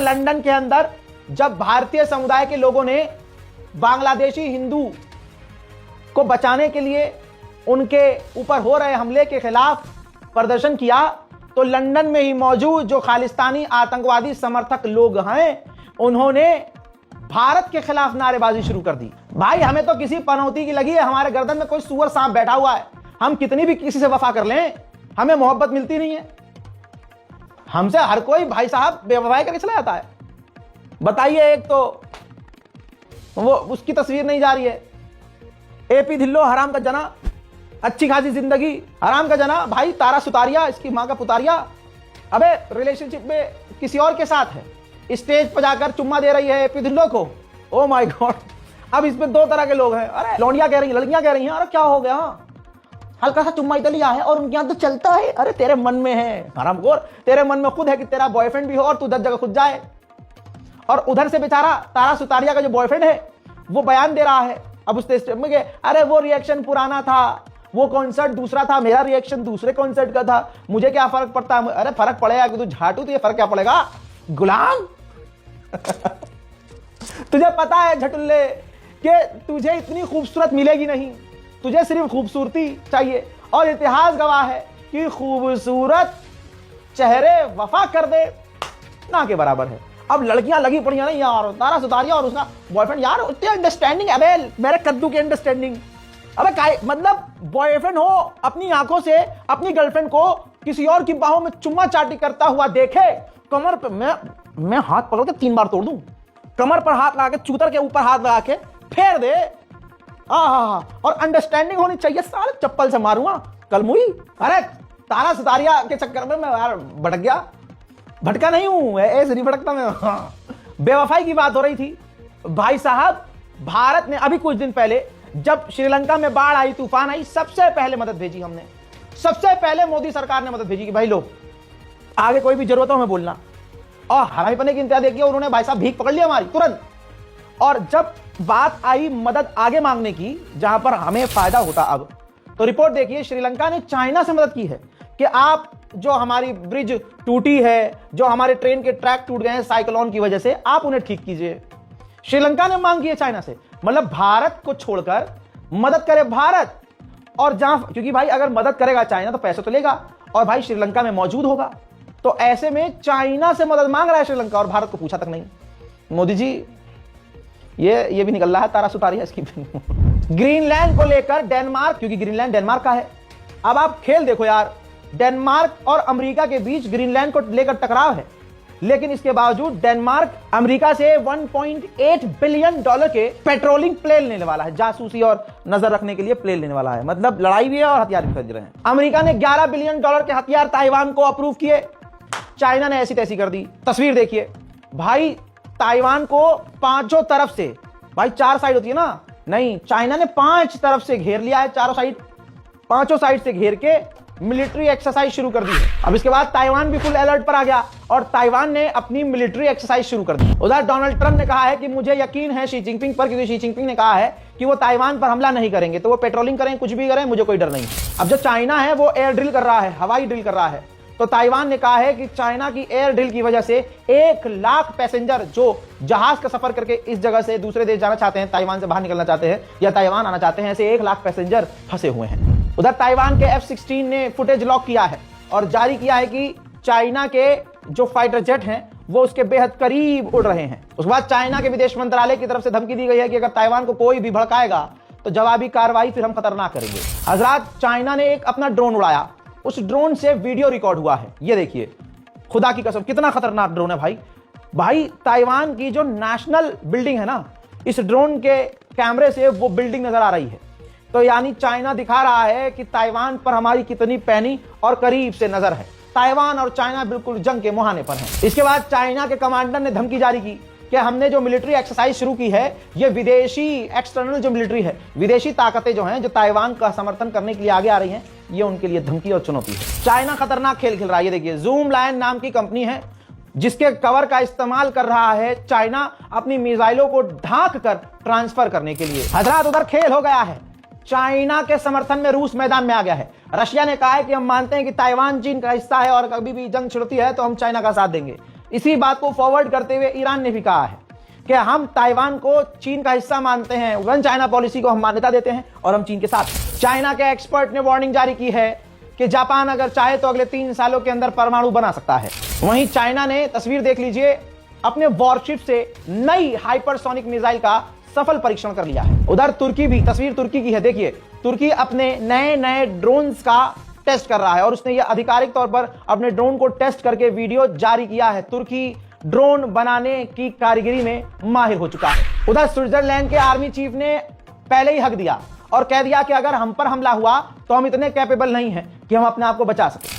London के अंदर जब भारतीय समुदाय के लोगों ने बांग्लादेशी हिंदू को बचाने के लिए उनके ऊपर हो रहे हमले के खिलाफ प्रदर्शन किया, तो लंदन में ही मौजूद जो खालिस्तानी आतंकवादी समर्थक लोग हैं, उन्होंने भारत के खिलाफ नारेबाजी शुरू कर दी। भाई हमें तो किसी पनौती की लगी है, हमारे गर्दन में कोई सुअर सांप बैठा हुआ है, हम कितनी भी किसी से वफा कर लें, हमें मोहब्बत मिलती नहीं है। हमसे हर कोई भाई साहब बेवफाई करके चला जाता है। बताइए, एक तो वो उसकी तस्वीर नहीं जा रही है, एपी ढिल्लो हराम का जना, अच्छी खासी जिंदगी, हराम का जना। भाई तारा सुतारिया, इसकी मां का पुतारिया, अबे रिलेशनशिप में किसी और के साथ है, स्टेज पर जाकर चुम्मा दे रही है एपी ढिल्लो को। Oh my God. अब इसमें दो तरह के लोग हैं, अरे लौंडियां कह रही हैं, लड़कियां कह रही हैं, अरे क्या हो गया, हल्का सा चुम्मा इधर लिया है और उनके यहां तो चलता है। अरे तेरे मन में है हरामखोर, तेरे मन में खुद है कि तेरा बॉयफ्रेंड भी हो और तू 10 जगह खुद जाए। और उधर से बेचारा तारा सुतारिया का जो बॉयफ्रेंड है वो बयान दे रहा है अब उस स्टेज में, अरे वो रिएक्शन पुराना था, वो कॉन्सर्ट दूसरा था, मेरा रिएक्शन दूसरे कॉन्सर्ट का था, मुझे क्या फर्क पड़ता है। अरे फर्क पड़ेगा कि तू झाटू, तो ये फर्क क्या पड़ेगा गुलाम। तुझे पता है झटुल्ले कि तुझे इतनी खूबसूरत मिलेगी नहीं, तुझे सिर्फ खूबसूरती चाहिए, और इतिहास गवाह है कि खूबसूरत चेहरे वफा कर दे ना के बराबर है। अब लड़कियां लगी पड़ी ना यार, तारा सुतारिया और उसका बॉयफ्रेंड, यार उतनी अंडरस्टैंडिंग, अबे मेरे कद्दू की अंडरस्टैंडिंग, अबे मतलब बॉयफ्रेंड हो अपनी आंखों से अपनी गर्लफ्रेंड को किसी और की बाहों में चुम्मा चाटी करता हुआ देखे, कमर पे मैं हाथ पकड़ के 3 बार तोड़ दूं, कमर पर हाथ लगा के, चूतर के ऊपर हाथ लगा के फेर दे। और अंडरस्टैंडिंग होनी चाहिए, सारे चप्पल से मारूंगा कल मुई। अरे तारा सुतारिया के चक्कर में मैं यार भटक गया, भटका नहीं हूं, ऐसे नहीं भटकता मैं। बेवफाई की बात हो रही थी भाई साहब। भारत ने अभी कुछ दिन पहले जब श्रीलंका में बाढ़ आई, तूफान आई, सबसे पहले मदद भेजी हमने, सबसे पहले मोदी सरकार ने मदद भेजी कि भाई लो, आगे कोई भी जरूरत हो हमें बोलना। और हरामी पने की इंतजार देखिए, उन्होंने भाई साहब भीख पकड़ लिया हमारी तुरंत। और जब बात आई मदद आगे मांगने की, जहां पर हमें फायदा होता अब, तो रिपोर्ट देखिए, श्रीलंका ने चाइना से मदद की है कि आप जो हमारी ब्रिज टूटी है, जो हमारे ट्रेन के ट्रैक टूट गए हैं साइक्लोन की वजह से, आप उन्हें ठीक कीजिए। श्रीलंका ने मांग की है चाइना से, मतलब भारत को छोड़कर मदद करे भारत। और जहां, क्योंकि भाई अगर मदद करेगा चाइना तो पैसे तो लेगा, और भाई श्रीलंका में मौजूद होगा, तो ऐसे में चाइना से मदद मांग रहा है श्रीलंका और भारत को पूछा तक नहीं। मोदी जी ये भी निकल रहा है तारा सुतारिया इसकी। ग्रीनलैंड को लेकर डेनमार्क, क्योंकि ग्रीनलैंड डेनमार्क का है, अब आप खेल देखो यार, डेनमार्क और अमेरिका के बीच ग्रीनलैंड को लेकर टकराव है, लेकिन इसके बावजूद डेनमार्क अमेरिका से $1.8 बिलियन के पेट्रोलिंग प्लेन लेने वाला है, जासूसी और नजर रखने के लिए प्लेन लेने वाला है। मतलब लड़ाई भी है और हथियार भी खरीद रहे हैं। अमेरिका ने $11 बिलियन के हथियार ताइवान को अप्रूव किए, चाइना ने ऐसी तैसी कर दी। तस्वीर देखिए भाई, ताइवान को पांचों तरफ से, भाई 4 साइड होती है ना, नहीं, चाइना ने 5 तरफ से घेर लिया है, चारों साइड, पांचों साइड से घेर के मिलिट्री एक्सरसाइज शुरू कर दी है। अब इसके बाद ताइवान भी फुल अलर्ट पर आ गया और ताइवान ने अपनी मिलिट्री एक्सरसाइज शुरू कर दी। उधर डोनाल्ड ट्रंप ने कहा है कि मुझे यकीन है शी जिनपिंग पर, क्योंकि शी जिनपिंग ने कहा है कि वो ताइवान पर हमला नहीं करेंगे, तो वो पेट्रोलिंग करें, कुछ भी करें, मुझे कोई डर नहीं। अब जो चाइना है वो एयर ड्रिल कर रहा है, हवाई ड्रिल कर रहा है, तो ताइवान ने कहा है कि चाइना की एयर ड्रिल की वजह से 1 लाख पैसेंजर जो जहाज का सफर करके इस जगह से दूसरे देश जाना चाहते हैं, ताइवान से बाहर निकलना चाहते हैं या ताइवान आना चाहते हैं, ऐसे 1 लाख पैसेंजर फंसे हुए हैं। उधर ताइवान के F-16 ने फुटेज लॉक किया है और जारी किया है कि चाइना के जो फाइटर जेट हैं वो उसके बेहद करीब उड़ रहे हैं। उसके बाद चाइना के विदेश मंत्रालय की तरफ से धमकी दी गई है कि अगर ताइवान को कोई भी भड़काएगा तो जवाबी कार्रवाई फिर हम खतरनाक करेंगे। हजरात, चाइना ने एक अपना ड्रोन उड़ाया, उस ड्रोन से वीडियो रिकॉर्ड हुआ है, ये देखिए, खुदा की कसम कितना खतरनाक ड्रोन है भाई। ताइवान की जो नेशनल बिल्डिंग है ना, इस ड्रोन के कैमरे से वो बिल्डिंग नजर आ रही है, तो यानी चाइना दिखा रहा है कि ताइवान पर हमारी कितनी पैनी और करीब से नजर है। ताइवान और चाइना बिल्कुल जंग के मुहाने पर हैं। इसके बाद चाइना के कमांडर ने धमकी जारी की कि हमने जो मिलिट्री एक्सरसाइज शुरू की है, ये विदेशी एक्सटर्नल जो मिलिट्री है, विदेशी ताकतें जो हैं, जो ताइवान का समर्थन करने के लिए आगे आ रही हैं, ये उनके लिए धमकी और चुनौती है। चाइना खतरनाक खेल खेल रहा है। ये देखिए, जूम लायन नाम की कंपनी है जिसके कवर का इस्तेमाल कर रहा है चाइना अपनी मिसाइलों को ढांक कर ट्रांसफर करने के लिए। हजरात, उधर खेल हो गया है, चाइना के समर्थन में रूस मैदान में आ गया है। रशिया ने कहा है कि हम मानते हैं कि ताइवान चीन का हिस्सा है और कभी भी जंग छिड़ती है तो हम चाइना का साथ देंगे, इसी बात को फॉरवर्ड करते हुए ईरान ने भी कहा है कि हम ताइवान को चीन का हिस्सा मानते हैं, वन चाइना पॉलिसी को हम मान्यता देते हैं और हम चीन के साथ। चाइना के एक्सपर्ट ने वार्निंग जारी की है कि जापान अगर चाहे तो अगले 3 सालों के अंदर परमाणु बना सकता है। वहीं चाइना ने, तस्वीर देख लीजिए, अपने वॉरशिप से नई हाइपरसोनिक मिसाइल का सफल परीक्षण कर लिया है। उधर तुर्की भी, तस्वीर तुर्की की है, देखिए तुर्की अपने नए ड्रोन्स का टेस्ट कर रहा है और उसने यह आधिकारिक तौर पर अपने ड्रोन को टेस्ट करके वीडियो जारी किया है। तुर्की ड्रोन बनाने की कारीगरी में माहिर हो चुका है। उधर स्विट्जरलैंड के आर्मी चीफ ने पहले ही हक दिया और कह दिया कि अगर हम पर हमला हुआ तो हम इतने कैपेबल नहीं हैं कि हम अपने आप को बचा सकें।